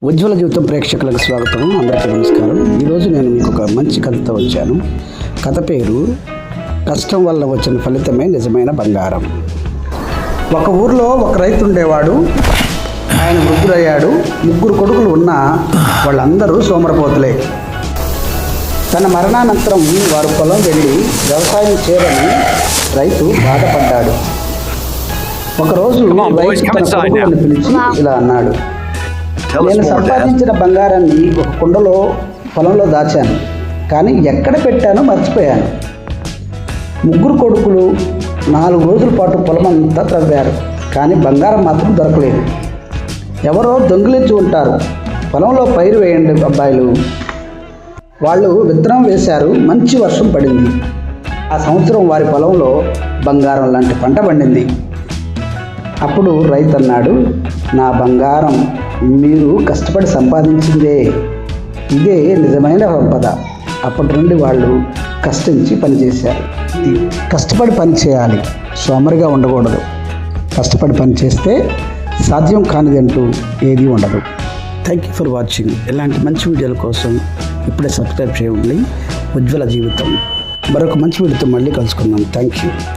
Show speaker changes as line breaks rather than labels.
ఉజ్వల జీవితం ప్రేక్షకులకు స్వాగతం. అందరికీ నమస్కారం. ఈరోజు నేను మీకు ఒక మంచి కథతో వచ్చాను. కథ పేరు కష్టం వల్ల వచ్చిన ఫలితమే నిజమైన బంగారం. ఒక ఊర్లో ఒక రైతు ఉండేవాడు. ఆయన వృద్ధుడయ్యాడు. 3 కొడుకులు ఉన్నా వాళ్ళందరూ సోమరపోతులే. తన మరణానంతరం వారు పొలం వెళ్ళి వ్యవసాయం చేయని రైతు బాధపడ్డాడు. ఒకరోజు రైతు తన కొడుకులను పిలిచి ఇలా అన్నాడు: నేను సంపాదించిన బంగారాన్ని ఒక కుండలో పొలంలో దాచాను, కానీ ఎక్కడ పెట్టానో మర్చిపోయాను. 3 కొడుకులు 4 రోజుల పాటు పొలమంతా త్రవ్వారు, కానీ బంగారం మాత్రం దొరకలేదు. ఎవరో దొంగిలించి ఉంటారు. పొలంలో పైరు వేయండి అబ్బాయిలు. వాళ్ళు విత్తనం వేశారు. మంచి వర్షం పడింది. ఆ సంవత్సరం వారి పొలంలో బంగారం లాంటి పంట పండింది. అప్పుడు రైతు అన్నాడు: నా బంగారం మీరు కష్టపడి సంపాదించిందే. ఇదే నిజమైన సంపద. అప్పటి నుండి వాళ్ళు కష్టించి పనిచేశారు. కష్టపడి పని చేయాలి, సోమరిగా ఉండకూడదు. కష్టపడి పని చేస్తే సాధ్యం కానిదంటూ ఏదీ ఉండదు. Thank you for watching. ఇలాంటి మంచి వీడియోల కోసం ఇప్పుడే సబ్స్క్రైబ్ చేయండి. ఉజ్వల జీవితం. మరొక మంచి వీడియోతో మళ్ళీ కలుసుకుందాం. Thank you.